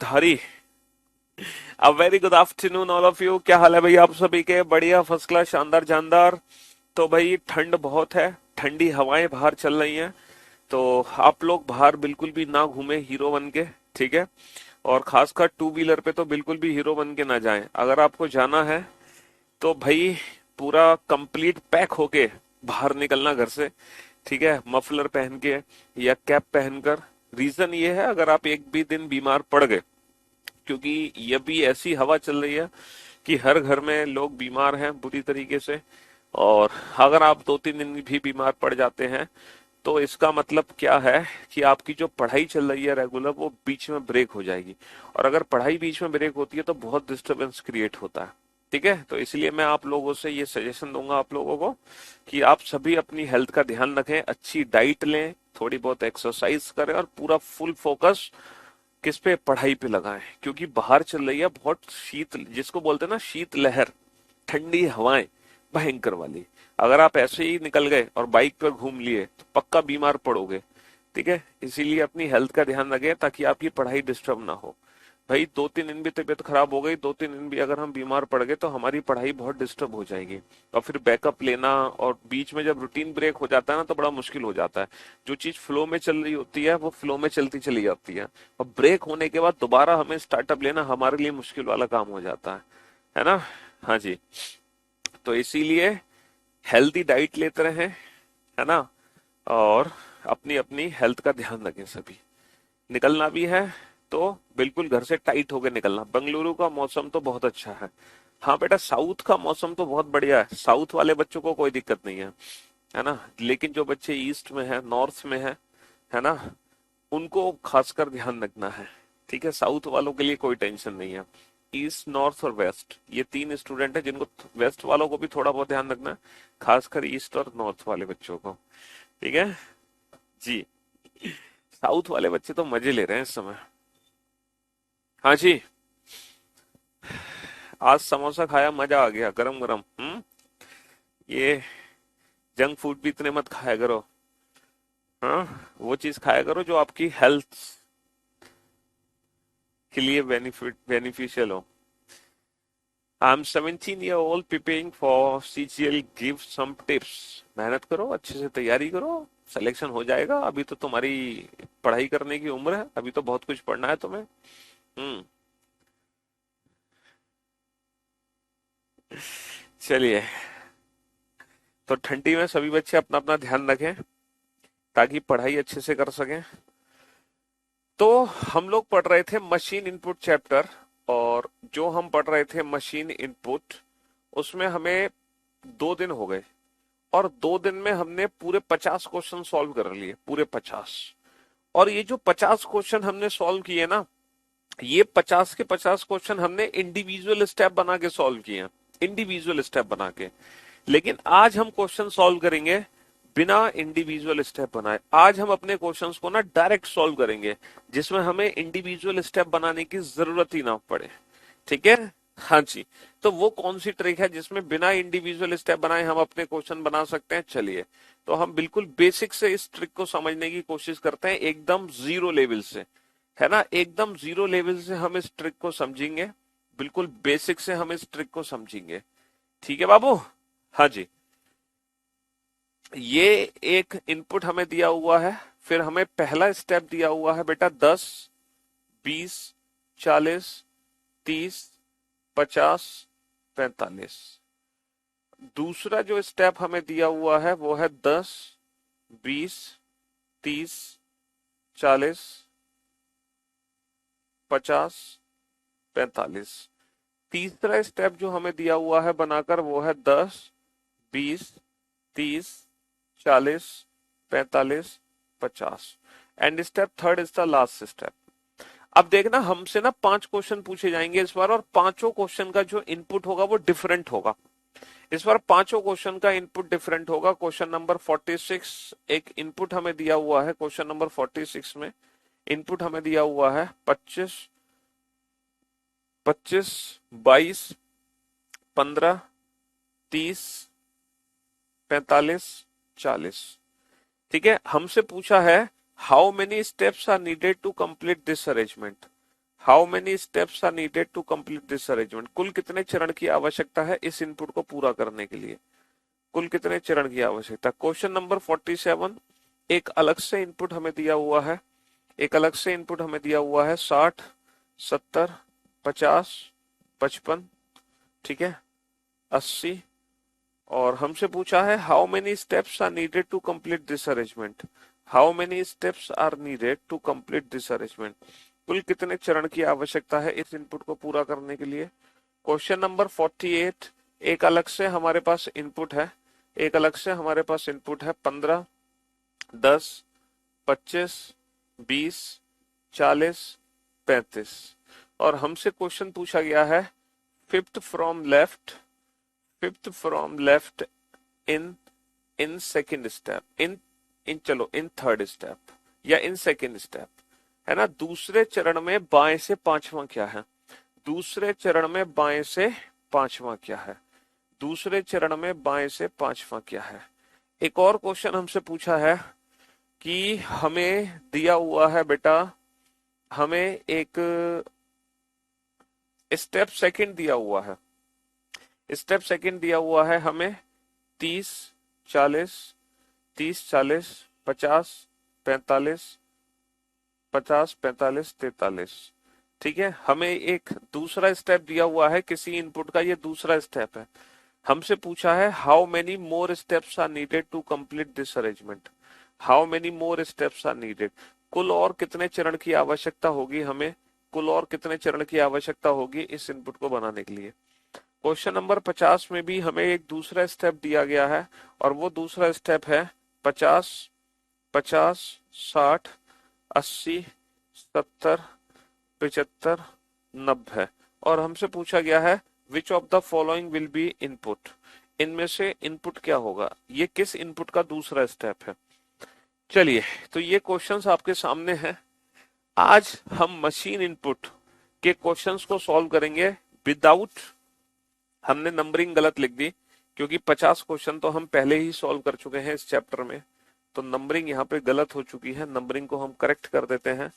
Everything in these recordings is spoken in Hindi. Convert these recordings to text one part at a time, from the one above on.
धारी। A very good afternoon all of you. क्या हाल है भाई आप सभी के? बढ़िया, फर्स्ट क्लास, शानदार जानदार। तो भाई ठंड बहुत है, ठंडी हवाएं बाहर चल रही हैं। तो आप लोग बाहर बिल्कुल भी ना घूमे हीरो बन के, ठीक है? और खासकर टू व्हीलर पे तो बिल्कुल भी हीरो बन के ना जाएं। अगर आपको जाना है तो भाई पूरा कंप्लीट पैक होके बाहर निकलना घर से, ठीक है? मफलर पहन के या कैप पहनकर। रीजन ये है, अगर आप एक भी दिन बीमार पड़ गए, क्योंकि ये भी ऐसी हवा चल रही है कि हर घर में लोग बीमार हैं बुरी तरीके से। और अगर आप 2-3 दिन भी बीमार पड़ जाते हैं तो इसका मतलब क्या है कि आपकी जो पढ़ाई चल रही है रेगुलर, वो बीच में ब्रेक हो जाएगी। और अगर पढ़ाई बीच में ब्रेक होती है तो बहुत डिस्टरबेंस क्रिएट होता है, ठीक है? तो इसलिए मैं आप लोगों से ये सजेशन दूंगा आप लोगों को कि आप सभी अपनी हेल्थ का ध्यान रखें, अच्छी डाइट लें, थोड़ी बहुत एक्सरसाइज करें और पूरा फुल फोकस किस पे? पढ़ाई पे लगाएं। क्योंकि बाहर चल रही है बहुत शीत, जिसको बोलते हैं ना शीत लहर, ठंडी हवाएं भयंकर वाली। अगर आप ऐसे ही निकल गए और बाइक पर घूम लिए तो पक्का बीमार पड़ोगे, ठीक है? इसीलिए अपनी हेल्थ का ध्यान रखें ताकि आपकी पढ़ाई डिस्टर्ब ना हो। भाई 2-3 दिन भी तबीयत खराब हो गई, 2-3 दिन भी अगर हम बीमार पड़ गए तो हमारी पढ़ाई बहुत डिस्टर्ब हो जाएगी। और फिर बैकअप लेना, और बीच में जब रूटीन ब्रेक हो जाता है ना तो बड़ा मुश्किल हो जाता है। जो चीज फ्लो में चल रही होती है वो फ्लो में चलती चली जाती है, और ब्रेक होने के बाद दोबारा हमें स्टार्टअप लेना हमारे लिए मुश्किल वाला काम हो जाता है ना? हाँ जी। तो इसीलिए हेल्दी डाइट लेते रहें, है ना? और अपनी अपनी हेल्थ का ध्यान रखें सभी। निकलना भी है तो बिल्कुल घर से टाइट होके निकलना। बेंगलुरु का मौसम तो बहुत अच्छा है। हाँ बेटा, साउथ का मौसम तो बहुत बढ़िया है, साउथ वाले बच्चों को कोई दिक्कत नहीं है ना? लेकिन जो बच्चे ईस्ट में है, नॉर्थ में है ना, उनको खासकर ध्यान रखना है, ठीक है? साउथ वालों के लिए कोई टेंशन नहीं है। ईस्ट, नॉर्थ और वेस्ट, ये 3 स्टूडेंट है जिनको, वेस्ट वालों को भी थोड़ा बहुत ध्यान रखना है, खासकर ईस्ट और नॉर्थ वाले बच्चों को, ठीक है जी? साउथ वाले बच्चे तो मजे ले रहे हैं इस समय। हाँ जी। आज समोसा खाया, मजा आ गया, गरम गरम। ये जंक फूड भी इतने मत खाया करो। हाँ, वो चीज खाया करो जो आपकी हेल्थ के लिए बेनिफिशियल हो। I'm 17 year old preparing for CGL. Give some tips. मेहनत करो, अच्छे से तैयारी करो, सिलेक्शन हो जाएगा। अभी तो तुम्हारी पढ़ाई करने की उम्र है, अभी तो बहुत कुछ पढ़ना है तुम्हें। हम्म। चलिए, तो ठंडी में सभी बच्चे अपना अपना ध्यान रखें ताकि पढ़ाई अच्छे से कर सकें। तो हम लोग पढ़ रहे थे मशीन इनपुट चैप्टर, और जो हम पढ़ रहे थे मशीन इनपुट, उसमें हमें 2 दिन हो गए, और 2 दिन में हमने पूरे 50 क्वेश्चन सॉल्व कर लिए, पूरे 50। और ये जो 50 क्वेश्चन हमने सॉल्व किए ना, ये 50 के 50 क्वेश्चन हमने इंडिविजुअल स्टेप बना के सॉल्व किए हैं, इंडिविजुअल स्टेप बना के। लेकिन आज हम क्वेश्चन सॉल्व करेंगे बिना इंडिविजुअल स्टेप बनाए। आज हम अपने क्वेश्चंस को ना डायरेक्ट सॉल्व करेंगे, जिसमें हमें इंडिविजुअल स्टेप बनाने की जरूरत ही ना पड़े, ठीक है? हाँ जी। तो वो कौन सी ट्रिक है जिसमें बिना इंडिविजुअल स्टेप बनाए हम अपने क्वेश्चन बना सकते हैं? चलिए, तो हम बिल्कुल बेसिक से इस ट्रिक को समझने की कोशिश करते हैं, एकदम जीरो लेवल से, है ना? एकदम जीरो लेवल से हम इस ट्रिक को समझेंगे, बिल्कुल बेसिक से हम इस ट्रिक को समझेंगे, ठीक है बाबू? हाँ जी। ये एक इनपुट हमें दिया हुआ है, फिर हमें पहला स्टेप दिया हुआ है बेटा 10, 20, 40, 30, 50, 45। दूसरा जो स्टेप हमें दिया हुआ है वो है 10, 20, 30, 40, 50, 45। तीसरा स्टेप जो हमें दिया हुआ है बनाकर वो है 10, 20, 30, 40, 45, 50। And step third is the last step. अब देखना, हमसे ना 5 क्वेश्चन पूछे जाएंगे इस बार, और पांचों क्वेश्चन का जो इनपुट होगा वो डिफरेंट होगा। इस बार पांचों क्वेश्चन का इनपुट डिफरेंट होगा। क्वेश्चन नंबर 46, एक इनपुट हमें दिया हुआ है, क्वेश्चन नंबर 46 में इनपुट हमें दिया हुआ है 25, 25, 22, 15, 30, 45, 40। ठीक है, हमसे पूछा है how many steps are needed to complete this arrangement. How many steps are needed to complete this arrangement, कुल कितने चरण की आवश्यकता है इस इनपुट को पूरा करने के लिए, कुल कितने चरण की आवश्यकता। क्वेश्चन नंबर 47, एक अलग से इनपुट हमें दिया हुआ है, एक अलग से इनपुट हमें दिया हुआ है 60, 70, 50, 55, ठीक है, 80, और हमसे पूछा है how many steps are needed to complete this arrangement, how many steps are needed to complete this arrangement, कुल कितने चरण की आवश्यकता है इस इनपुट को पूरा करने के लिए। क्वेश्चन नंबर 48, एक अलग से हमारे पास इनपुट है, एक अलग से हमारे पास इनपुट है 15, 10, 25, 20, 40, 35, और हमसे क्वेश्चन पूछा गया है fifth from left, fifth from left in in second step, in in चलो इन थर्ड स्टेप या इन सेकेंड स्टेप, है ना, दूसरे चरण में बाएं से पांचवा क्या है, दूसरे चरण में बाएं से पांचवा क्या है, दूसरे चरण में बाएं से पांचवा क्या है। एक और क्वेश्चन हमसे पूछा है कि हमें दिया हुआ है बेटा, हमें एक स्टेप सेकंड दिया हुआ है, स्टेप सेकंड दिया हुआ है हमें 30, 40, 30, 40, 50, 45, 50, 45, 43, ठीक है, हमें एक दूसरा स्टेप दिया हुआ है किसी इनपुट का, ये दूसरा स्टेप है। हमसे पूछा है how many more steps are needed to complete this arrangement, how many more steps are needed, कुल और कितने चरण की आवश्यकता होगी हमें, कुल और कितने चरण की आवश्यकता होगी इस इनपुट को बनाने के लिए। क्वेश्चन नंबर 50 में भी हमें एक दूसरा स्टेप दिया गया है, और वो दूसरा स्टेप है 50, 50, 60, 80, 70, 75, 90, और हमसे पूछा गया है which of the following will be input, इनमें से इनपुट क्या होगा, ये किस इनपुट का दूसरा स्टेप है। चलिए, तो ये क्वेश्चंस आपके सामने हैं। आज हम मशीन इनपुट के क्वेश्चंस को सॉल्व करेंगे विदाउट, हमने नंबरिंग गलत लिख दी क्योंकि 50 क्वेश्चन तो हम पहले ही सॉल्व कर चुके हैं इस चैप्टर में, तो नंबरिंग यहाँ पे गलत हो चुकी है, नंबरिंग को हम करेक्ट कर देते हैं।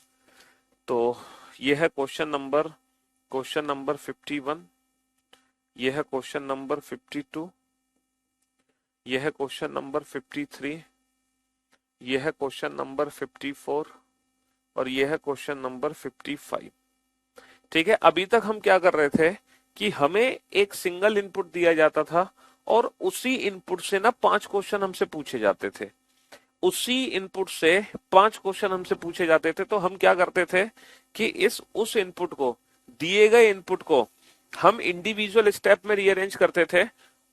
तो ये है क्वेश्चन नंबर 51, ये है क्वेश्चन नंबर 52, ये है क्वेश्चन नंबर 53, ये है क्वेश्चन नंबर 54, और ये है क्वेश्चन नंबर 55, ठीक है। अभी तक हम क्या कर रहे थे कि हमें एक सिंगल इनपुट दिया जाता था और उसी इनपुट से ना 5 क्वेश्चन हमसे पूछे जाते थे, उसी इनपुट से 5 क्वेश्चन हमसे पूछे जाते थे। तो हम क्या करते थे कि इस उस इनपुट को, दिए गए इनपुट को हम इंडिविजुअल स्टेप में रीअरेंज करते थे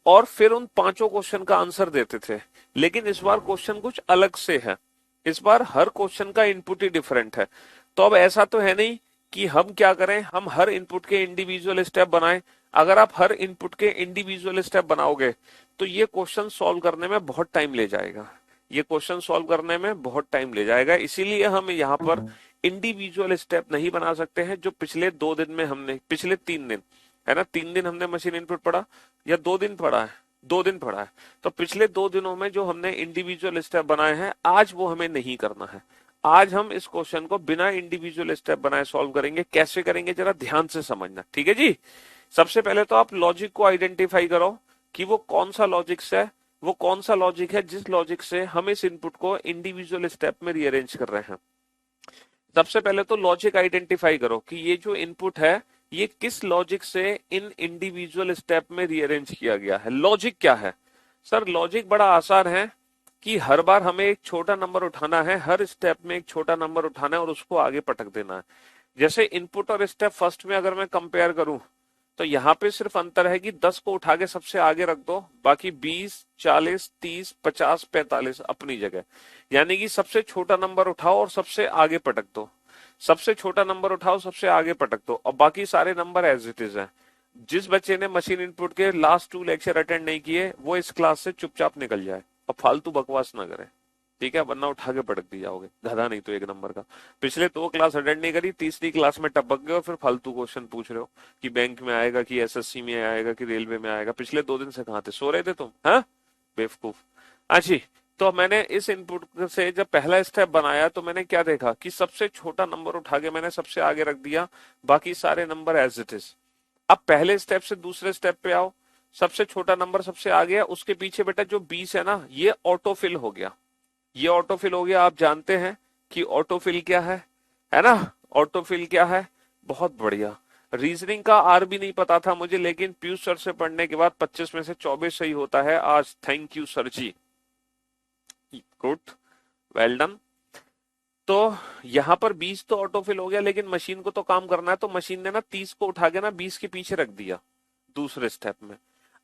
और फिर उन पांचों क्वेश्चन का आंसर देते थे। लेकिन इस बार क्वेश्चन कुछ अलग से है, इस बार हर क्वेश्चन का इनपुट ही डिफरेंट है। तो अब ऐसा तो है नहीं कि हम क्या करें, हम हर इनपुट के इंडिविजुअल स्टेप बनाएं। अगर आप हर इनपुट के इंडिविजुअल स्टेप बनाओगे तो ये क्वेश्चन सॉल्व करने में बहुत टाइम ले जाएगा, ये क्वेश्चन सॉल्व करने में बहुत टाइम ले जाएगा। इसीलिए हम यहाँ पर इंडिविजुअल स्टेप नहीं बना सकते हैं, जो पिछले 2 दिन में हमने, पिछले 3 दिन है ना, 3 दिन हमने मशीन इनपुट पढ़ा या 2 दिन पढ़ा है, 2 दिन पढ़ा है। तो पिछले 2 दिनों में जो हमने इंडिविजुअल स्टेप बनाए हैं, आज वो हमें नहीं करना है। आज हम इस क्वेश्चन को बिना इंडिविजुअल स्टेप बनाए सॉल्व करेंगे। कैसे करेंगे जरा ध्यान से समझना, ठीक है जी। सबसे पहले तो आप लॉजिक को आइडेंटिफाई करो कि वो कौन सा लॉजिक है, वो कौन सा लॉजिक है जिस लॉजिक से हम इस इनपुट को इंडिविजुअल स्टेप में रीअरेंज कर रहे हैं। सबसे पहले तो लॉजिक आइडेंटिफाई करो कि ये जो इनपुट है ये किस लॉजिक से इन इंडिविजुअल स्टेप में रीअरेंज किया गया है। लॉजिक क्या है सर? लॉजिक बड़ा आसान है कि हर बार हमें एक छोटा नंबर उठाना है, हर स्टेप में एक छोटा नंबर उठाना है और उसको आगे पटक देना है। जैसे इनपुट और स्टेप फर्स्ट में अगर मैं कंपेयर करूं तो यहाँ पे सिर्फ अंतर है कि 10 को उठा के सबसे आगे रख दो, बाकी 20, 40, 30, 50, 45 अपनी जगह। यानी कि सबसे छोटा नंबर उठाओ और सबसे आगे पटक दो, सबसे छोटा नंबर उठाओ सबसे आगे पटक दो, और बाकी सारे नंबर एज इट इज है। जिस बच्चे ने मशीन इनपुट के लास्ट 2 लेक्चर अटेंड नहीं किए वो इस क्लास से चुपचाप निकल जाए और फालतू बकवास ना करे, ठीक है, वरना उठा के पटक दी जाओगे, गधा नहीं तो 1 नंबर का। पिछले 2 क्लास अटेंड नहीं करी, तीसरी क्लास में टपक गए और फिर फालतू क्वेश्चन पूछ रहे हो कि बैंक में आएगा, कि एसएससी में आएगा, कि रेलवे में आएगा। पिछले 2 दिन से कहाँ थे, सो रहे थे तुम? हाँ बेवकूफ। अच्छी, तो मैंने इस इनपुट से जब पहला स्टेप बनाया तो मैंने क्या देखा कि सबसे छोटा नंबर उठा के मैंने सबसे आगे रख दिया, बाकी सारे नंबर एज इट इज। अब पहले स्टेप से दूसरे स्टेप पे आओ, सबसे छोटा नंबर सबसे आगे है, उसके पीछे बेटा जो 20 है ना, ये ऑटोफिल हो गया। ये ऑटोफिल हो गया। आप जानते हैं कि ऑटोफिल क्या है ना? ऑटोफिल क्या है? बहुत बढ़िया। रीजनिंग का आर भी नहीं पता था मुझे, लेकिन पीयूष सर से पढ़ने के बाद 25 में से 24 सही होता है आज। थैंक यू सर जी। Good, well done. तो यहाँ पर 20 तो ऑटोफिल हो गया, लेकिन मशीन को तो काम करना है, तो मशीन ने ना 30 को उठा के ना 20 के पीछे रख दिया दूसरे स्टेप में।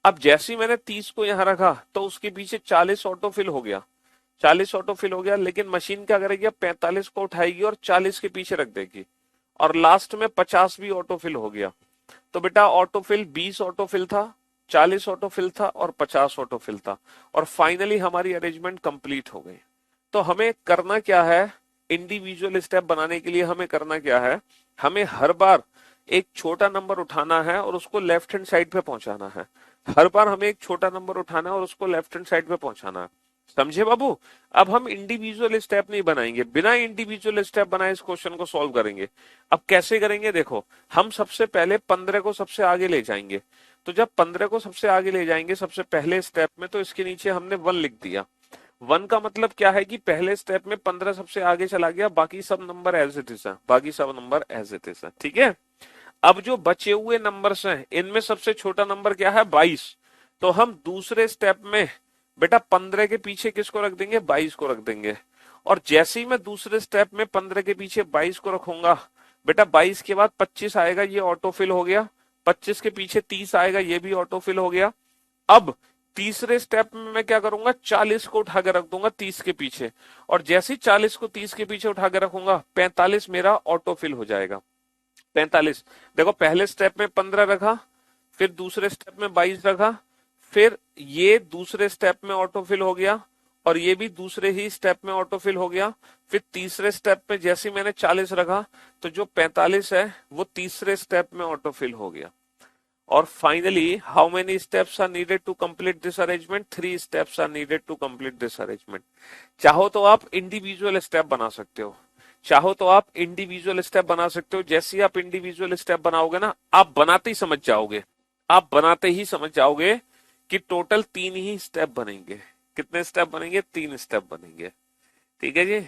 अब जैसे ही मैंने 30 को यहाँ रखा तो उसके पीछे 40 ऑटोफिल हो गया। 40 ऑटोफिल हो गया, लेकिन मशीन क्या करेगी? अब 45 को उठाएगी और 40 के पीछे रख देगी, और लास्ट में 50 भी ऑटोफिल हो गया। तो बेटा ऑटोफिल 20 ऑटोफिल था, 40 ऑटोफिल था और 50 ऑटोफिल था, और फाइनली हमारी अरेंजमेंट कंप्लीट हो गई। तो हमें करना क्या है? इंडिविजुअल स्टेप बनाने के लिए हमें करना क्या है? हमें हर बार एक छोटा नंबर उठाना है और उसको लेफ्ट हैंड साइड पे पहुंचाना है। हर बार हमें एक छोटा नंबर उठाना है और उसको लेफ्ट हैंड साइड पे पहुंचाना है। समझे बाबू? अब हम इंडिविजुअल स्टेप नहीं बनाएंगे, बिना इंडिविजुअल स्टेप बनाए इस क्वेश्चन को सॉल्व करेंगे। अब कैसे करेंगे? देखो, हम सबसे पहले 15 को सबसे आगे ले जाएंगे। तो जब 15 को सबसे आगे ले जाएंगे सबसे पहले स्टेप में, तो इसके नीचे हमने 1 लिख दिया। 1 का मतलब क्या है कि पहले स्टेप में 15 सबसे आगे चला गया, बाकी सब नंबर एज इट इज है, बाकी सब नंबर एज इट इज है। ठीक है। अब जो बचे हुए नंबर्स हैं, इनमें सबसे छोटा नंबर क्या है? 22। तो हम दूसरे स्टेप में बेटा 15 के पीछे किसको रख देंगे? 22 को रख देंगे। और जैसे ही मैं दूसरे स्टेप में 15 के पीछे 22 को रखूंगा, बेटा 22 के बाद 25 आएगा, ये ऑटोफिल हो गया। 25 के पीछे 30 आएगा, ये भी ऑटोफिल हो गया। अब तीसरे स्टेप में मैं क्या करूंगा? 40 को उठा के रख दूंगा 30 के पीछे, और जैसे ही 40 को 30 के पीछे उठा के रखूंगा, 45 मेरा ऑटोफिल हो जाएगा। 45। देखो, पहले स्टेप में 15 रखा, फिर दूसरे स्टेप में 22 रखा, फिर ये दूसरे स्टेप में ऑटोफिल हो गया, और ये भी दूसरे ही स्टेप में ऑटोफिल हो गया। फिर तीसरे स्टेप में जैसे ही मैंने 40 रखा, तो जो 45 है वो तीसरे स्टेप में ऑटोफिल हो गया। और finally how many steps are needed to complete this arrangement? 3 steps are needed to complete this arrangement. चाहो तो आप इंडिविजुअल स्टेप बना सकते हो, चाहो तो आप इंडिविजुअल स्टेप बना सकते हो। जैसे ही आप इंडिविजुअल स्टेप बनाओगे ना, आप बनाते ही समझ जाओगे, आप बनाते ही समझ जाओगे कि टोटल 3 ही स्टेप बनेंगे। कितने स्टेप बनेंगे? 3 स्टेप बनेंगे। ठीक है जी।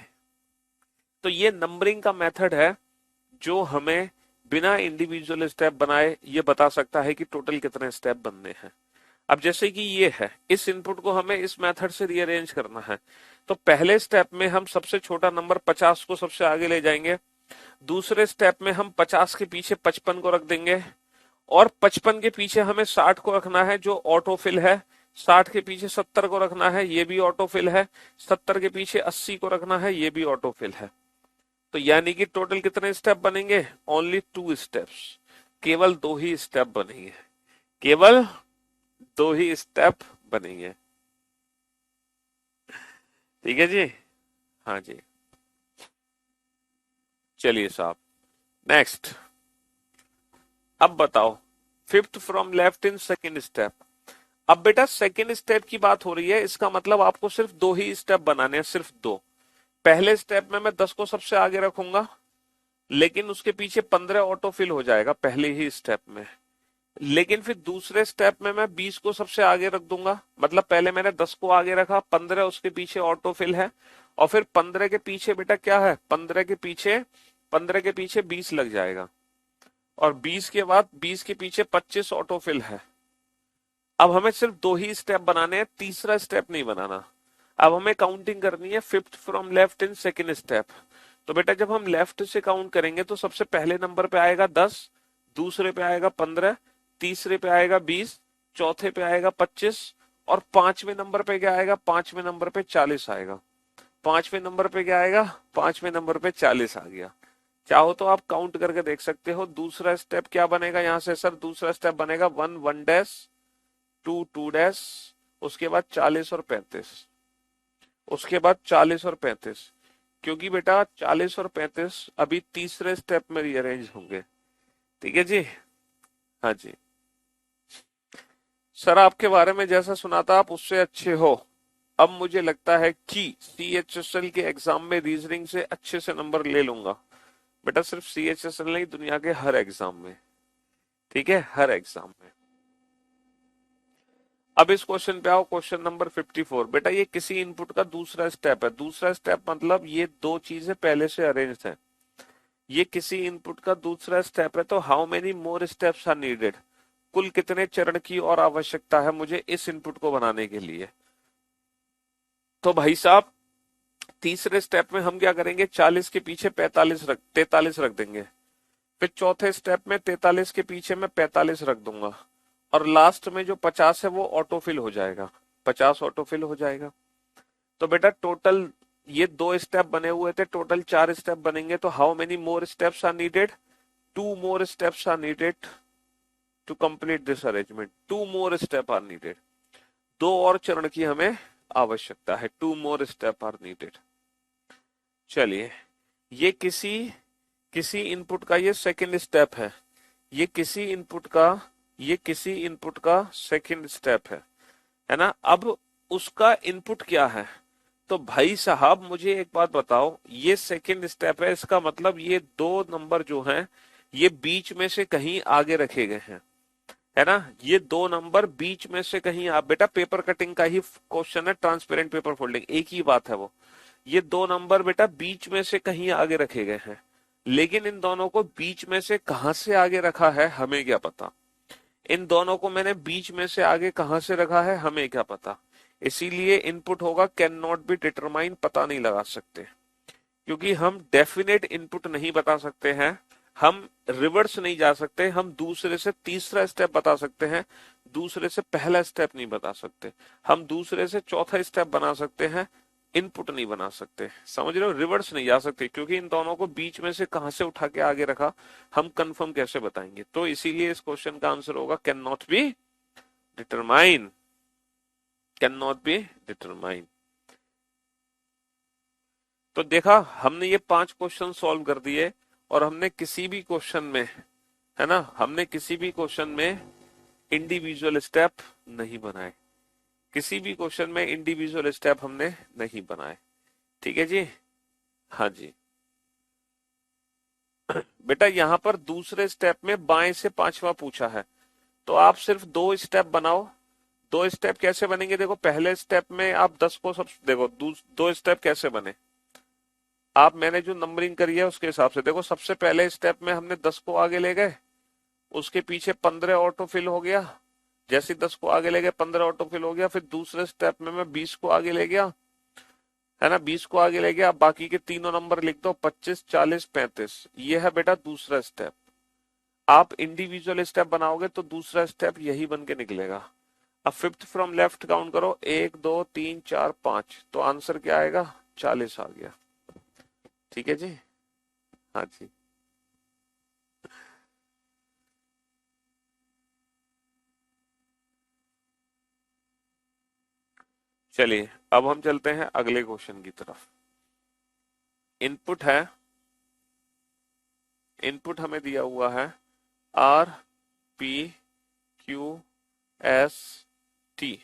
तो ये नंबरिंग का मेथड है जो हमें बिना इंडिविजुअल स्टेप बनाए ये बता सकता है कि टोटल कितने स्टेप बनने हैं। अब जैसे कि ये है, इस इनपुट को हमें इस मेथड से रीअरेंज करना है। तो पहले स्टेप में हम सबसे छोटा नंबर 50 को सबसे आगे ले जाएंगे। दूसरे स्टेप में हम 50 के पीछे 55 को रख देंगे, और 55 के पीछे हमें 60 को रखना है जो ऑटोफिल है। 60 के पीछे 70 को रखना है, ये भी ऑटोफिल है। 70 के पीछे 80 को रखना है, ये भी ऑटोफिल है। तो यानी कि टोटल कितने स्टेप बनेंगे? Only 2 steps. केवल 2 ही स्टेप बनेंगे, केवल 2 ही स्टेप बनेंगे। ठीक है जी। हाँ जी। चलिए साहब, नेक्स्ट। अब बताओ, fifth from left in second step. अब बेटा सेकेंड स्टेप की बात हो रही है, इसका मतलब आपको सिर्फ 2 ही स्टेप बनाने हैं, सिर्फ 2। पहले स्टेप में मैं 10 को सबसे आगे रखूंगा, लेकिन उसके पीछे 15 ऑटोफिल हो जाएगा पहले ही स्टेप में। लेकिन फिर दूसरे स्टेप में मैं 20 को सबसे आगे रख दूंगा, मतलब पहले मैंने 10 को आगे रखा, 15 उसके पीछे ऑटोफिल है, और फिर 15 के पीछे बेटा क्या है? 15 के पीछे 20 लग जाएगा, और 20 के बाद 20 के पीछे 25 ऑटोफिल है। अब हमें सिर्फ 2 ही स्टेप बनाने हैं, तीसरा स्टेप नहीं बनाना। अब हमें काउंटिंग करनी है fifth from left in second step. तो बेटा जब हम लेफ्ट से काउंट करेंगे तो सबसे पहले नंबर पे आएगा 10, दूसरे पे आएगा 15, तीसरे पे आएगा 20, चौथे पे आएगा 25, और पांचवें नंबर पे क्या आएगा? पांचवें नंबर पे 40 आएगा। पांचवें नंबर पे क्या आएगा? पांचवें नंबर पे 40 आ गया। चाहो तो आप काउंट करके देख सकते हो। दूसरा स्टेप क्या बनेगा यहां से? सर दूसरा स्टेप बनेगा 1 1 डैश, 2 2 डैश, उसके बाद 40 और 35, उसके बाद 40 और 35, क्योंकि बेटा 40 और 35 अभी तीसरे स्टेप में रीअरेंज होंगे। ठीक है जी। हाँ जी। सर आपके बारे में जैसा सुना था आप उससे अच्छे हो। अब मुझे लगता है कि CHSL के एग्जाम में रीजनिंग से अच्छे से नंबर ले लूंगा। बेटा सिर्फ CHSL नहीं, दुनिया के हर एग्जाम में। ठीक है, हर एग्जाम में। अब इस क्वेश्चन पे आओ, क्वेश्चन नंबर 54। बेटा ये किसी इनपुट का दूसरा स्टेप है। दूसरा स्टेप मतलब ये दो चीजें पहले से अरेंज है। ये किसी इनपुट का दूसरा स्टेप है, तो how many more steps are needed, कुल कितने चरण की और आवश्यकता है मुझे इस इनपुट को बनाने के लिए। तो भाई साहब तीसरे स्टेप में हम क्या करेंगे, 40 के पीछे 43 रख देंगे। फिर चौथे स्टेप में 43 के पीछे मैं 45 रख दूंगा। और लास्ट में जो 50 है वो ऑटोफिल हो जाएगा, 50 ऑटोफिल हो जाएगा। तो बेटा टोटल ये दो स्टेप बने हुए थे, टोटल 4 स्टेप बनेंगे। तो how many more steps are needed, 2 more steps are needed to complete this arrangement. 2 more step are needed, दो और चरण की हमें आवश्यकता है। 2 मोर स्टेप आर नीडेड। चलिए, ये किसी किसी इनपुट का ये सेकंड स्टेप है। ये किसी इनपुट का ये किसी इनपुट का सेकंड स्टेप है ना। अब उसका इनपुट क्या है। तो भाई साहब मुझे एक बात बताओ, ये सेकंड स्टेप है, इसका मतलब ये दो नंबर जो हैं ये बीच में से कहीं आगे रखे गए हैं, है ना। ये दो नंबर बीच में से कहीं, आप बेटा पेपर कटिंग का ही क्वेश्चन है, ट्रांसपेरेंट पेपर फोल्डिंग एक ही बात है वो। ये दो नंबर बेटा बीच में से कहीं आगे रखे गए हैं, लेकिन इन दोनों को बीच में से कहां से आगे रखा है हमें क्या पता। इन दोनों को मैंने बीच में से आगे कहां से रखा है हमें क्या पता। इसीलिए इनपुट होगा कैन नॉट बी डिटरमाइन, पता नहीं लगा सकते, क्योंकि हम डेफिनेट इनपुट नहीं बता सकते हैं। हम रिवर्स नहीं जा सकते, हम दूसरे से तीसरा स्टेप बता सकते हैं, दूसरे से पहला स्टेप नहीं बता सकते। हम दूसरे से चौथा स्टेप बना सकते हैं, इनपुट नहीं बना सकते। समझ रहे हो, रिवर्स नहीं जा सकते, क्योंकि इन दोनों को बीच में से कहां से उठा के आगे रखा हम कंफर्म कैसे बताएंगे। तो इसीलिए इस क्वेश्चन का आंसर होगा can not be determine, can not be determine. तो देखा, हमने ये 5 क्वेश्चन सॉल्व कर दिए, और हमने किसी भी क्वेश्चन में, है ना, हमने किसी भी क्वेश्चन में इंडिविजुअल स्टेप नहीं बनाए। किसी भी क्वेश्चन में इंडिविजुअल स्टेप हमने नहीं बनाए। ठीक है जी। हाँ जी। बेटा यहाँ पर दूसरे स्टेप में बाएं से पांचवा पूछा है, तो आप सिर्फ 2 स्टेप बनाओ। 2 स्टेप कैसे बनेंगे, देखो पहले स्टेप में आप 10 को सब देखो, 2 स्टेप कैसे बने। आप मैंने जो नंबरिंग करी है उसके हिसाब से देखो, सबसे पहले स्टेप में हमने 10 को आगे ले गए, उसके पीछे 15 ऑटो फिल हो गया। जैसे 10 को आगे ले गए 15 ऑटो फिल हो गया। फिर दूसरे स्टेप में मैं 20 को आगे ले गया, है ना, 20 को आगे ले गया। अब बाकी के तीनों नंबर लिख दो, 25, 40, 35। ये है बेटा दूसरा स्टेप। आप इंडिविजुअल स्टेप बनाओगे तो दूसरा स्टेप यही बन के निकलेगा। अब फिफ्थ फ्रॉम लेफ्ट काउंट करो, 1 2 3 4 5, तो आंसर क्या आएगा, 40 आ गया। ठीक है जी। हाँ जी। चलिए अब हम चलते हैं अगले क्वेश्चन की तरफ। इनपुट है, इनपुट हमें दिया हुआ है R P Q S T।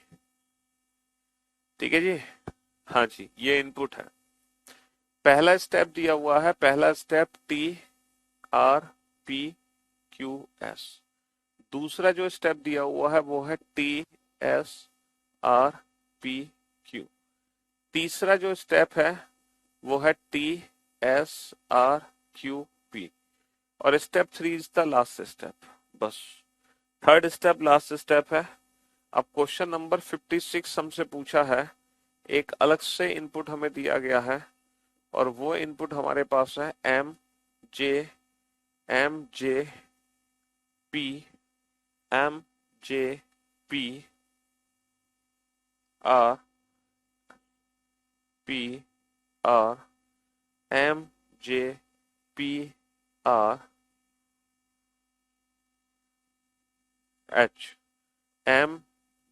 ठीक है जी। हाँ जी, ये इनपुट है। पहला स्टेप दिया हुआ है, पहला step T R P Q S। दूसरा जो स्टेप दिया हुआ है वो है T S R P Q। तीसरा जो स्टेप है वो है T S R Q P। और step 3 is the last step, बस। थर्ड स्टेप लास्ट स्टेप है। अब क्वेश्चन नंबर 56 हमसे पूछा है, एक अलग से इनपुट हमें दिया गया है, और वो इनपुट हमारे पास है J P J P R P R J P R H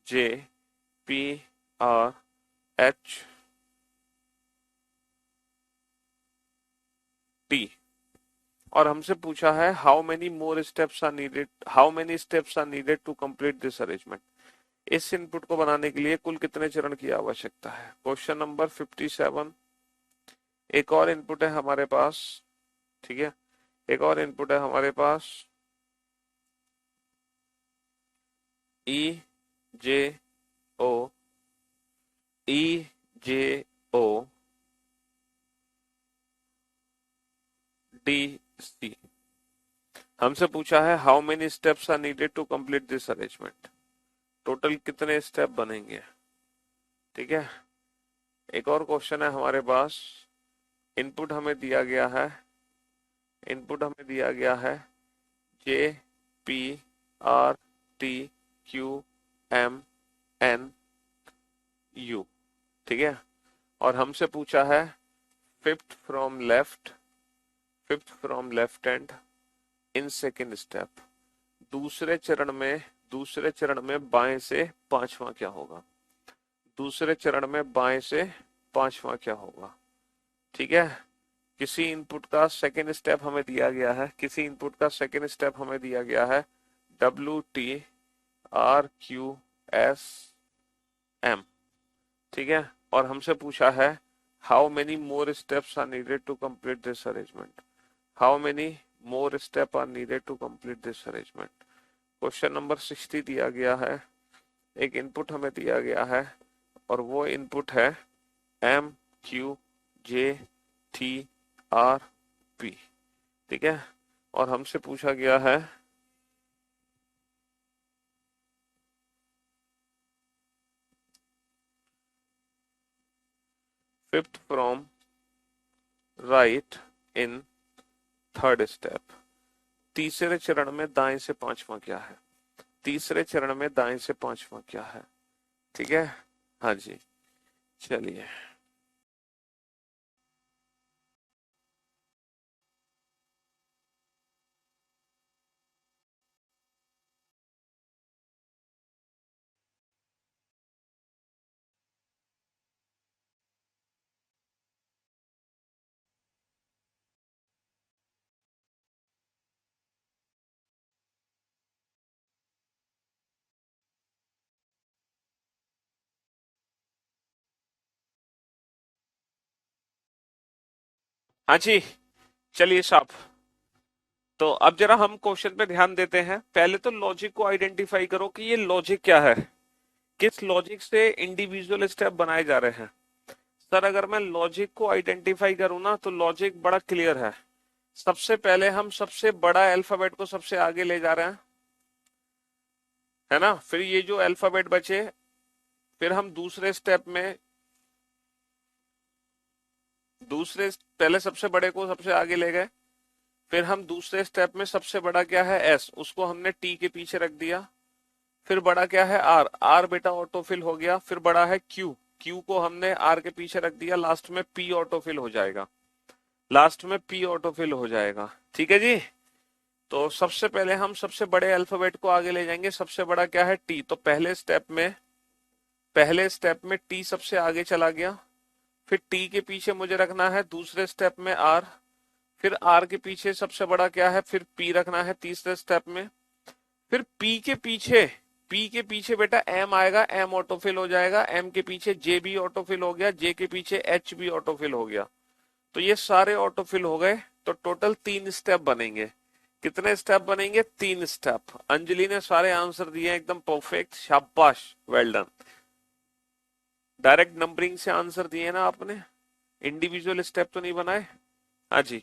J P R H T। और हमसे पूछा है how many more steps are needed, how many steps are needed to complete this arrangement. इस इनपुट को बनाने के लिए कुल कितने चरण की आवश्यकता है? Question number 57। एक और इनपुट है हमारे पास, ठीक है, एक और इनपुट है हमारे पास, ई जे ओ, ई जे ओ डी सी। हमसे पूछा है how many steps are needed to complete this arrangement. Total कितने स्टेप बनेंगे? ठीक है। एक और क्वेश्चन है हमारे पास, इनपुट हमें दिया गया है, इनपुट हमें दिया गया है J P R T Q M N U, ठीक है। और हमसे पूछा है fifth from left, fifth from left hand in second step. दूसरे चरण में, दूसरे चरण में बाएं से पांचवा क्या होगा? दूसरे चरण में बाएं से पांचवा क्या होगा? ठीक है। किसी इनपुट का सेकेंड स्टेप हमें दिया गया है, किसी इनपुट का सेकेंड स्टेप हमें दिया गया है W T R Q S M, ठीक है। और हमसे पूछा है how many more steps are needed to complete this arrangement, how many more step are needed to complete this arrangement. Question number 60 दिया गया है, एक इनपुट हमें दिया गया है और वो इनपुट है एम क्यू जे टी आर पी, ठीक है। और हमसे पूछा गया है fifth from right in third step. तीसरे चरण में दाएं से पांचवा क्या है? तीसरे चरण में दाएं से पांचवा क्या है? ठीक है, हाँ जी, चलिए। हाँ जी, चलिए साहब। तो अब जरा हम क्वेश्चन पे ध्यान देते हैं। पहले तो लॉजिक को आइडेंटिफाई करो कि ये लॉजिक क्या है, किस लॉजिक से इंडिविजुअल स्टेप बनाए जा रहे हैं। सर अगर मैं लॉजिक को आइडेंटिफाई करूं ना तो लॉजिक बड़ा क्लियर है। सबसे पहले हम सबसे बड़ा अल्फाबेट को सबसे आगे ले जा रहे हैं, है ना। फिर ये जो अल्फाबेट बचे, फिर हम दूसरे स्टेप में, दूसरे पहले सबसे बड़े को सबसे आगे ले गए, फिर हम दूसरे स्टेप में सबसे बड़ा क्या है एस, उसको हमने टी के पीछे रख दिया। फिर बड़ा क्या है आर, आर बेटा ऑटोफिल हो गया। फिर बड़ा है क्यू, क्यू को हमने आर के पीछे रख दिया। लास्ट में पी ऑटोफिल हो जाएगा, लास्ट में पी ऑटोफिल हो जाएगा, ठीक है जी। तो सबसे पहले हम सबसे बड़े अल्फाबेट को आगे ले जाएंगे। सबसे बड़ा क्या है टी, तो पहले स्टेप में, पहले स्टेप में टी सबसे आगे चला गया। फिर टी के पीछे मुझे रखना है दूसरे स्टेप में आर। फिर आर के पीछे सबसे बड़ा क्या है, फिर पी रखना है तीसरे स्टेप में। फिर पी के पीछे, पी के पीछे बेटा एम आएगा, एम ऑटोफिल हो जाएगा। एम के पीछे जे भी ऑटोफिल हो गया, जे के पीछे एच भी ऑटोफिल हो गया। तो ये सारे ऑटोफिल हो गए। तो टोटल 3 स्टेप बनेंगे। कितने स्टेप बनेंगे? 3 स्टेप। अंजलि ने सारे आंसर दिए एकदम परफेक्ट, शाबाश, वेल डन। डायरेक्ट नंबरिंग से आंसर दिए ना आपने, इंडिविजुअल स्टेप तो नहीं बनाए। हाँ जी,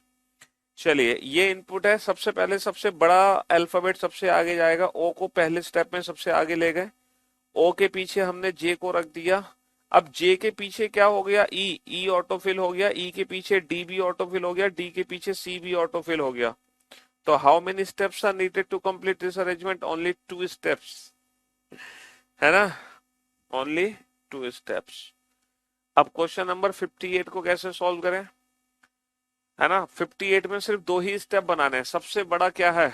चलिए ये इनपुट है। सबसे पहले सबसे बड़ा अल्फाबेट सबसे आगे जाएगा, ओ को पहले स्टेप में सबसे आगे ले गए। ओ के पीछे हमने जे को रख दिया। अब जे के पीछे क्या हो गया, ई, ई ऑटोफिल हो गया। ई के पीछे डी भी ऑटोफिल हो गया, डी के पीछे सी भी ऑटोफिल हो गया। तो how many steps are needed to complete this arrangement? Only 2 steps, है ना, ओनली 2 स्टेप्स। अब क्वेश्चन नंबर 58 को कैसे सॉल्व करें, है ना। 58 में सिर्फ 2 ही स्टेप बनाने हैं। सबसे बड़ा क्या है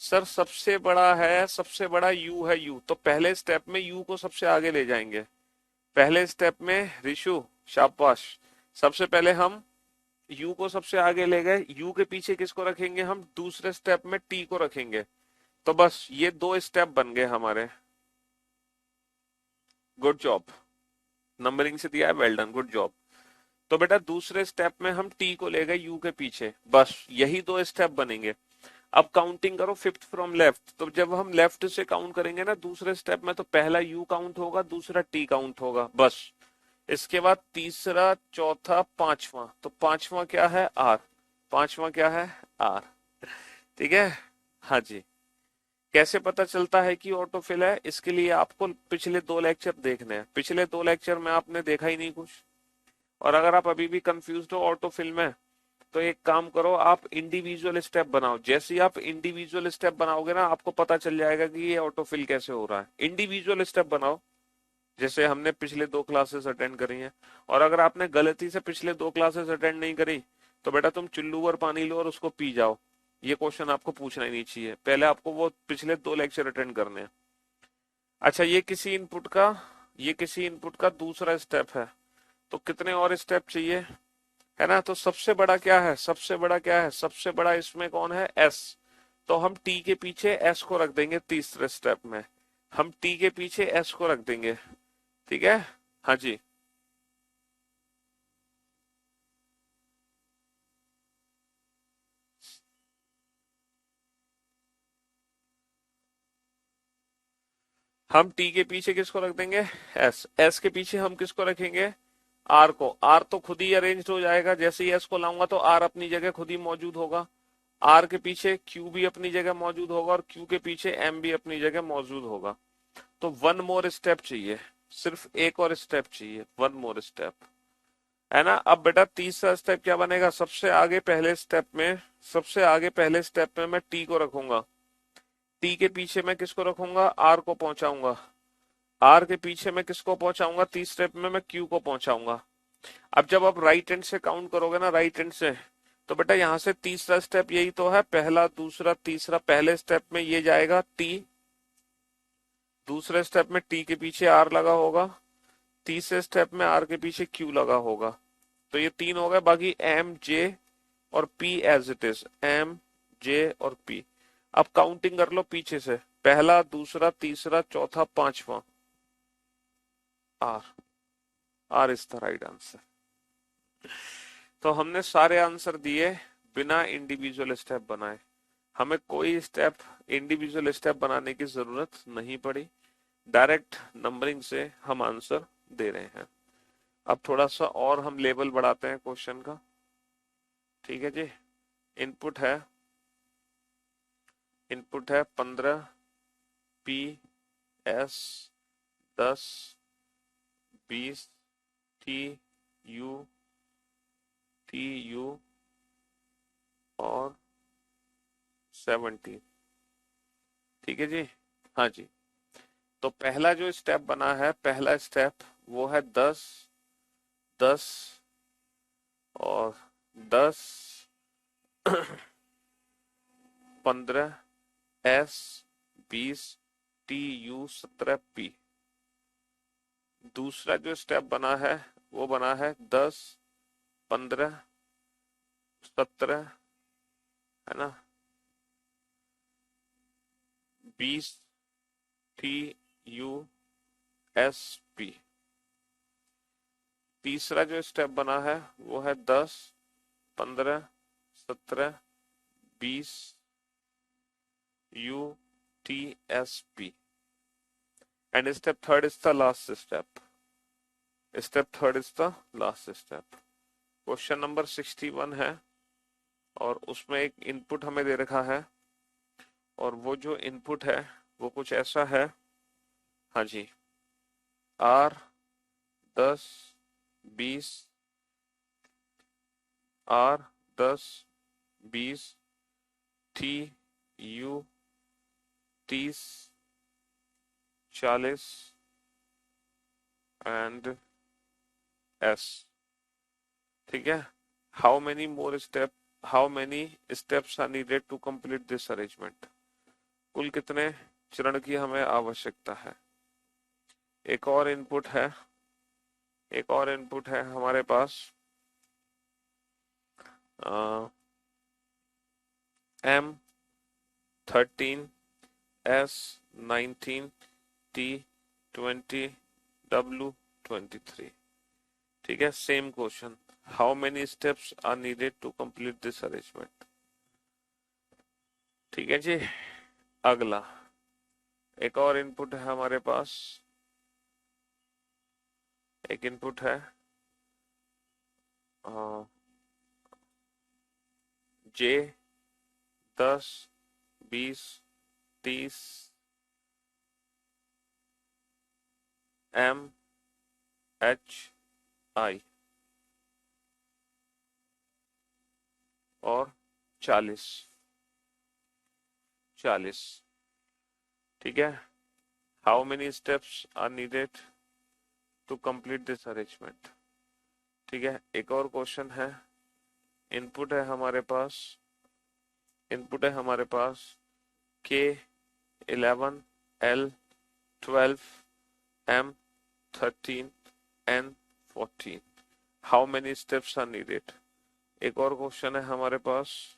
सर? सबसे बड़ा है, सबसे बड़ा यू है, यू। तो पहले स्टेप में यू को सबसे आगे ले जाएंगे। पहले स्टेप में ऋषु, शाबाश। सबसे पहले हम यू को सबसे आगे ले गए। यू के पीछे किसको रखेंगे हम? दूसरे स्टेप में टी को रखेंगे। तो बस ये 2 स्टेप बन गए हमारे। गुड जॉब, नंबरिंग से दिया है, वेल डन, गुड जॉब। तो बेटा दूसरे स्टेप में हम टी को ले गए यू के पीछे, बस यही दो स्टेप बनेंगे। अब काउंटिंग करो फिफ्थ फ्रॉम लेफ्ट, तो जब हम लेफ्ट से काउंट करेंगे ना दूसरे स्टेप में, तो पहला यू काउंट होगा, दूसरा टी काउंट होगा, बस। इसके बाद तीसरा, चौथा, पांचवा, तो पांचवा क्या है, आर। पांचवा क्या है, आर। ठीक है। हाँ जी। कैसे पता चलता है कि ऑटोफिल है, इसके लिए आपको पिछले दो लेक्चर देखने हैं। पिछले दो लेक्चर में आपने देखा ही नहीं कुछ, और अगर आप अभी भी कंफ्यूज हो ऑटोफिल में, तो एक काम करो, आप इंडिविजुअल स्टेप बनाओ। जैसे ही आप इंडिविजुअल स्टेप बनाओगे ना, आपको पता चल जाएगा कि ये ऑटोफिल कैसे हो रहा है। इंडिविजुअल स्टेप बनाओ, जैसे हमने पिछले दो क्लासेस अटेंड करी हैं। और अगर आपने गलती से पिछले दो क्लासेस अटेंड नहीं करी, तो बेटा तुम चुल्लू भर पानी लो और उसको पी जाओ। ये क्वेश्चन आपको पूछना ही नहीं चाहिए, पहले आपको वो पिछले दो लेक्चर अटेंड करने हैं। अच्छा, ये किसी इनपुट का दूसरा स्टेप है, तो कितने और स्टेप चाहिए, है ना। तो सबसे बड़ा क्या है, सबसे बड़ा क्या है, सबसे बड़ा इसमें कौन है, एस। तो हम टी के पीछे एस को रख देंगे तीसरे स्टेप में, हम टी के पीछे एस को रख देंगे। ठीक है। हाँ जी। हम टी के पीछे किसको रख देंगे, एस। एस के पीछे हम किसको रखेंगे, आर को। आर तो खुद ही अरेंज हो जाएगा, जैसे ही एस को लाऊंगा तो आर अपनी जगह खुद ही मौजूद होगा। आर के पीछे क्यू भी अपनी जगह मौजूद होगा, और क्यू के पीछे एम भी अपनी जगह मौजूद होगा। तो वन मोर स्टेप चाहिए, सिर्फ एक और स्टेप चाहिए, वन मोर स्टेप, है ना। अब बेटा तीसरा स्टेप क्या बनेगा, सबसे आगे पहले स्टेप में मैं टी को रखूंगा। टी के पीछे मैं किसको रखूंगा, आर को पहुंचाऊंगा। आर के पीछे मैं किसको पहुंचाऊंगा, तीसरे स्टेप में मैं क्यू को पहुंचाऊंगा। अब जब आप राइट हैंड से काउंट करोगे ना, राइट हैंड से, तो बेटा यहां से तीसरा स्टेप यही तो है, पहला दूसरा तीसरा। पहले स्टेप में ये जाएगा टी, दूसरे स्टेप में टी के पीछे आर लगा होगा, तीसरे स्टेप में आर के पीछे क्यू लगा होगा। तो ये तीन हो गए, बाकी एम जे और P as it is, M J और पी। अब काउंटिंग कर लो पीछे से, पहला दूसरा तीसरा चौथा पांचवा, R. R is the right answer. तो हमने सारे आंसर दिए बिना इंडिविजुअल स्टेप बनाए, हमें कोई स्टेप, इंडिविजुअल स्टेप बनाने की जरूरत नहीं पड़ी, डायरेक्ट नंबरिंग से हम आंसर दे रहे हैं। अब थोड़ा सा और हम लेवल बढ़ाते हैं क्वेश्चन का। ठीक है जी। इनपुट है, इनपुट है 15, P S 10, 20, T you, T U और 17। ठीक है जी। हाँ जी। तो पहला जो स्टेप बना है, पहला स्टेप वो है 10, 10 और 10, 15 एस, 20 टी यू, 17 पी। दूसरा जो स्टेप बना है वो बना है 10, 15, 17, है ना, 20 टी यू एस पी। तीसरा जो स्टेप बना है वो है 10, 15, 17, 20 U T S P. And step third is the last step, step third is the last step. Question number 61 है, और उसमें एक इनपुट हमें दे रखा है, और वो जो इनपुट है वो कुछ ऐसा है। हाँ जी। R 10, 20, R 10, 20, T U 30, 40 and S. ठीक है। How many steps are needed to complete this arrangement. कुल कितने चरण की हमें आवश्यकता है। एक और इनपुट है, एक और इनपुट है हमारे पास, M13, S19, T20, W23। ठीक है, same question, how many steps are needed to complete this arrangement. ठीक है जी। अगला एक और इनपुट है हमारे पास, एक इनपुट है J 10 20 30 MHI और 40। ठीक है, how many steps are needed to complete this arrangement. ठीक है, एक और क्वेश्चन है, इनपुट है हमारे पास, इनपुट है हमारे पास K11L12M13N14, how many steps are needed. एक और क्वेश्चन है हमारे पास,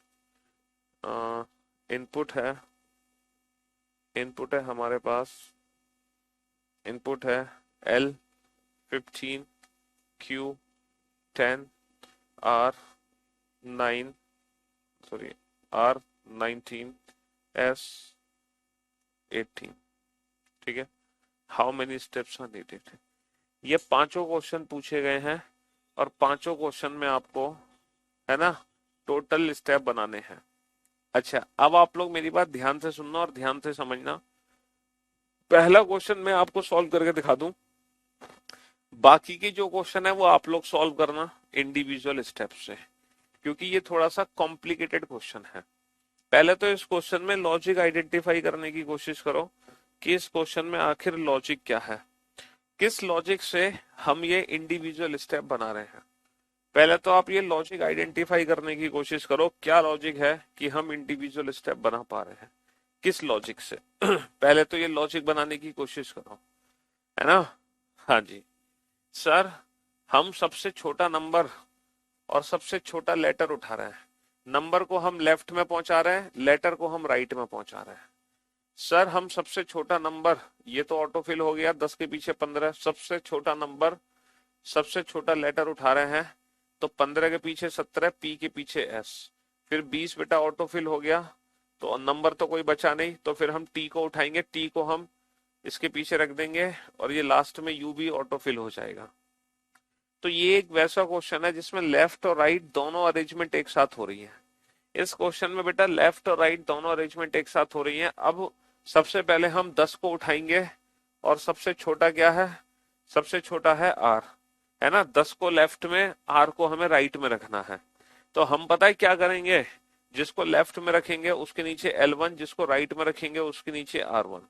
इनपुट है, इनपुट है हमारे पास, इनपुट है L15Q10R9, सॉरी R19S18। ठीक है, how many steps are needed. ये पांचों क्वेश्चन पूछे गए हैं और पांचों क्वेश्चन में आपको, है ना, टोटल स्टेप बनाने हैं। अच्छा, अब आप लोग मेरी बात ध्यान से सुनना और ध्यान से समझना। पहला क्वेश्चन मैं आपको सॉल्व करके दिखा दूं, बाकी के जो क्वेश्चन है वो आप लोग सॉल्व करना इंडिविजुअल स्टेप से, क्योंकि ये थोड़ा सा कॉम्प्लिकेटेड क्वेश्चन है। पहले तो इस क्वेश्चन में लॉजिक आइडेंटिफाई करने की कोशिश करो कि इस क्वेश्चन में आखिर लॉजिक क्या है, किस लॉजिक से हम ये इंडिविजुअल स्टेप बना रहे हैं। पहले तो आप ये लॉजिक आइडेंटिफाई करने की कोशिश करो, क्या लॉजिक है कि हम इंडिविजुअल स्टेप बना पा रहे हैं, किस लॉजिक से। पहले तो ये लॉजिक बनाने की कोशिश करो, है ना। हाँ जी सर, हम सबसे छोटा नंबर और सबसे छोटा लेटर उठा रहे हैं, नंबर को हम लेफ्ट में पहुंचा रहे हैं, लेटर को हम राइट में पहुंचा रहे हैं। सर हम सबसे छोटा नंबर, ये तो ऑटोफिल हो गया, 10 के पीछे 15, सबसे छोटा नंबर, सबसे छोटा लेटर उठा रहे हैं, तो 15 के पीछे 17, पी के पीछे एस, फिर 20 बेटा ऑटोफिल हो गया, तो नंबर तो कोई बचा नहीं, तो फिर हम टी को उठाएंगे, टी को हम इसके पीछे रख देंगे और ये लास्ट में यू भी ऑटोफिल हो जाएगा। तो ये एक वैसा क्वेश्चन है जिसमें लेफ्ट और राइट दोनों अरेंजमेंट एक साथ हो रही है। इस क्वेश्चन में बेटा लेफ्ट और राइट दोनों अरेंजमेंट एक साथ हो रही है। अब सबसे पहले हम 10 को उठाएंगे और सबसे छोटा क्या है, सबसे छोटा है आर, है ना। 10 को लेफ्ट में, आर को हमें राइट में रखना है। तो हम पता है क्या करेंगे, जिसको लेफ्ट में रखेंगे उसके नीचे L1, जिसको राइट में रखेंगे उसके नीचे R1,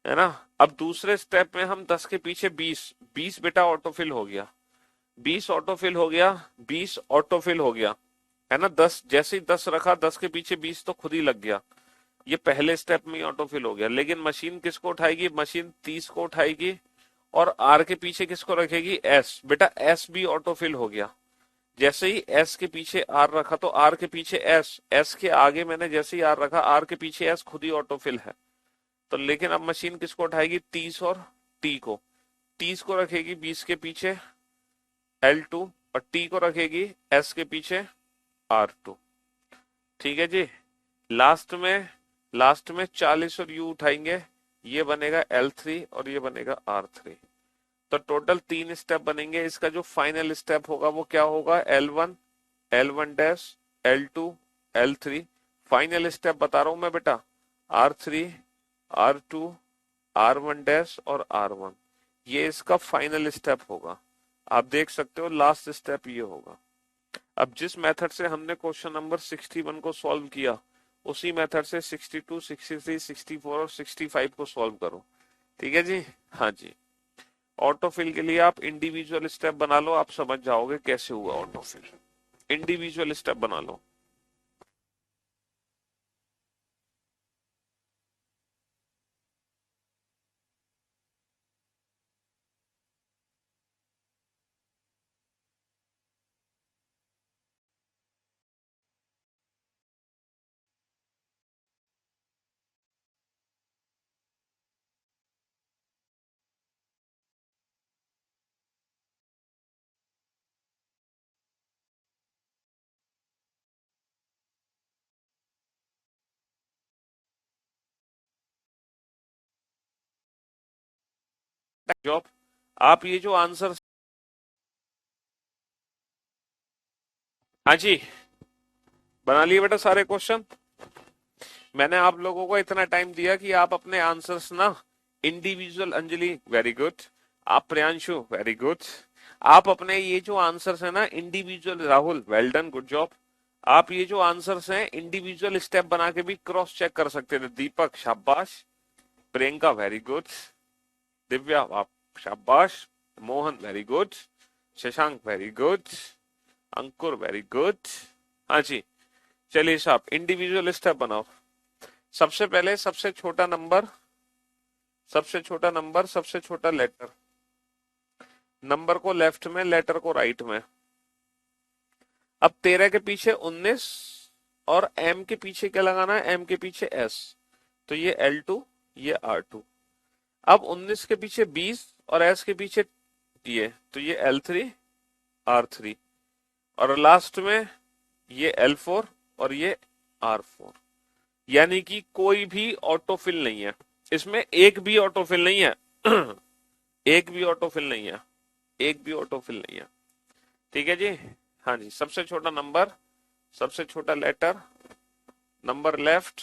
है ना। अब दूसरे स्टेप में हम 10 के पीछे 20, 20 बेटा ऑटोफिल हो गया, 20 ऑटोफिल हो गया, 20 ऑटोफिल हो गया, है ना। 10 जैसे ही 10 रखा, 10 के पीछे 20 तो खुद ही लग गया, ये पहले स्टेप में ही ऑटोफिल हो गया। लेकिन मशीन किसको उठाएगी, मशीन 30 को उठाएगी और आर के पीछे किसको रखेगी, एस, बेटा एस भी ऑटोफिल हो गया। जैसे ही एस के पीछे आर रखा तो आर के पीछे एस, एस के आगे मैंने जैसे ही आर रखा, आर के पीछे एस खुद ही ऑटोफिल है। तो लेकिन अब मशीन किसको उठाएगी, 30 और टी को, 30 को रखेगी 20 के पीछे L2 और टी को रखेगी एस के पीछे R2। ठीक है जी। लास्ट में 40 और यू उठाएंगे, ये बनेगा L3 और ये बनेगा R3। तो टोटल 3 स्टेप बनेंगे। इसका जो फाइनल स्टेप होगा वो क्या होगा, L1, L1 dash, L2, L3। Final step बता रहा हूं मैं बेटा, R3, R2, R1 डैश और R1, ये इसका फाइनल स्टेप होगा। आप देख सकते हो लास्ट स्टेप ये होगा। अब जिस मेथड से हमने क्वेश्चन नंबर 61 को सॉल्व किया, उसी मेथड से 62, 63, 64 और 65 को सॉल्व करो। ठीक है जी। हाँ जी, ऑटोफिल के लिए आप इंडिविजुअल स्टेप बना लो, आप समझ जाओगे कैसे हुआ ऑटोफिल। इंडिविजुअल स्टेप बना लो। जॉब। आप ये जो आंसर, हाँ जी, बना लिए बेटा सारे क्वेश्चन। मैंने आप लोगों को इतना टाइम दिया कि आप अपने आंसर्स ना इंडिविजुअल, अंजलि वेरी गुड, आप प्रियांशु वेरी गुड, आप अपने ये जो आंसर्स है ना individual, Rahul well done good job, आप ये जो आंसर्स हैं इंडिविजुअल स्टेप बना के भी क्रॉस चेक कर सकते थे। दीपक शाबाश, प्रियंका वेरी गुड, दिव्या आप शाबाश, Mohan very good, Shashank very good, Ankur very good. हाँ जी, चलिए साहब इंडिविजुअल स्टेप बनाओ। सबसे पहले सबसे छोटा नंबर, सबसे छोटा नंबर, सबसे छोटा लेटर, नंबर को लेफ्ट में, लेटर को राइट में। अब 13 के पीछे 19 और एम के पीछे क्या लगाना है, एम के पीछे एस, तो ये L2, ये R2। अब 19 के पीछे 20 और एस के पीछे ये, तो ये L3, R3, और लास्ट में ये L4 और ये R4। यानी कि कोई भी ऑटोफिल नहीं है इसमें, एक भी ऑटोफिल नहीं है एक भी ऑटोफिल नहीं है, एक भी ऑटोफिल नहीं है। ठीक है जी, हाँ जी, सबसे छोटा नंबर, सबसे छोटा लेटर, नंबर लेफ्ट,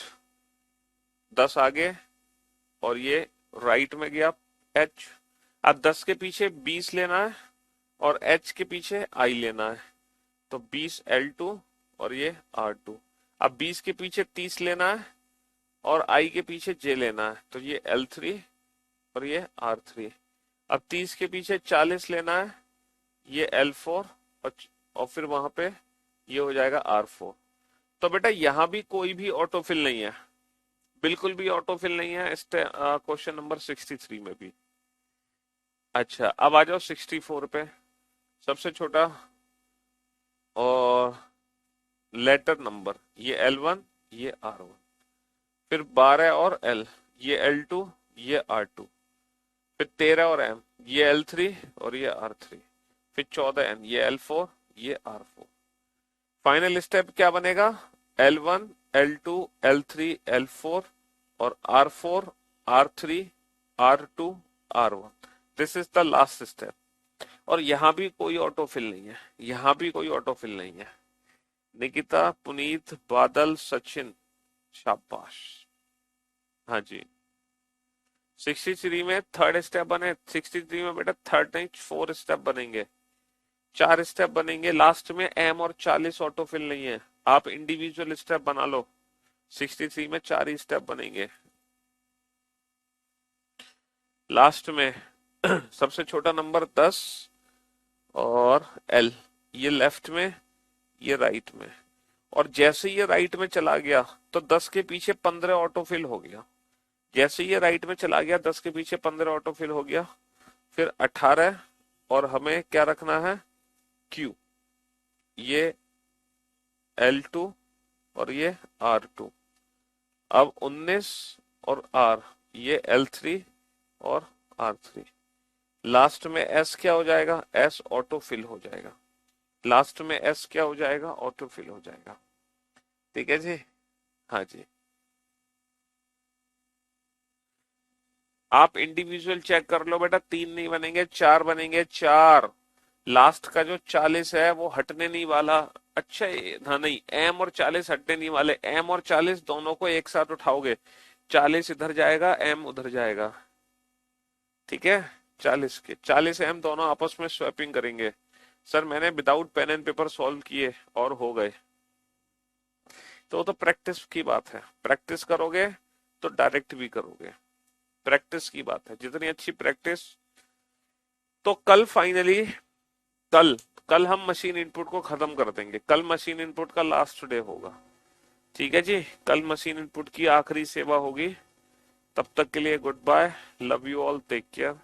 10 आगे, और ये राइट में गया H। अब 10 के पीछे 20 लेना है और H के पीछे I लेना है, तो 20 L2 और ये R2। अब 20 के पीछे 30 लेना है और I के पीछे J लेना है, तो ये L3 और ये R3। अब 30 के पीछे 40 लेना है, ये L4 और फिर वहां पे ये हो जाएगा R4। तो बेटा यहां भी कोई भी ऑटोफिल नहीं है, बिल्कुल भी ऑटोफिल नहीं है इस क्वेश्चन नंबर 63 में भी। अच्छा अब आ जाओ 64 पे, सबसे छोटा और लेटर नंबर, ये L1, ये R1, फिर 12 और L, ये L2, ये R2, फिर 13 और M, ये L3 और ये R3, फिर 14 N, ये L4, ये R4। फाइनल स्टेप क्या बनेगा, L1, L2, L3, L4 और R4, R3, R2, R1। This is the last step. और यहां भी कोई ऑटोफिल नहीं है, यहां भी कोई ऑटोफिल नहीं है। निकिता, पुनीत, बादल, सचिन, शाबाश। हाँ जी, 63 में थर्ड स्टेप बने, 63 में बेटा थर्ड नहीं 4 स्टेप बनेंगे, 4 स्टेप बनेंगे। लास्ट में M और 40 ऑटोफिल नहीं है, आप इंडिविजुअल स्टेप बना लो। 63 में 4 ही स्टेप बनेंगे। लास्ट में सबसे छोटा नंबर 10 और L, ये लेफ्ट में, ये राइट में, और जैसे ये राइट में चला गया तो 10 के पीछे 15 ऑटोफिल हो गया। जैसे ये राइट में चला गया 10 के पीछे 15 ऑटोफिल हो गया, फिर 18 और हमें क्या रखना है Q, ये L2 और ये R2। अब 19 और R, ये L3 और R3। लास्ट में S क्या हो जाएगा, S ऑटोफिल हो जाएगा। लास्ट में S क्या हो जाएगा, ऑटोफिल हो जाएगा। ठीक है जी, हाँ जी। आप इंडिविजुअल चेक कर लो बेटा, 3 नहीं बनेंगे 4 बनेंगे, 4। लास्ट का जो 40 है वो हटने नहीं वाला। अच्छा हाँ नहीं, M और 40 हटने नहीं वाले, M और 40 दोनों को एक साथ उठाओगे, 40 इधर जाएगा, M उधर जाएगा। ठीक है, 40 M दोनों आपस में स्वैपिंग करेंगे। सर मैंने without pen and paper solve किए और हो गए। तो प्रैक्टिस की बात है, प्रैक्टिस करोगे तो डायरेक्ट भी करोगे, प्रैक्टिस की बात है, जितनी अच्छी प्रैक्टिस। तो कल फाइनली, कल कल हम मशीन इनपुट को खत्म कर देंगे, कल मशीन इनपुट का लास्ट डे होगा। ठीक है जी, कल मशीन इनपुट की आखिरी सेवा होगी। तब तक के लिए goodbye, love you all, take care.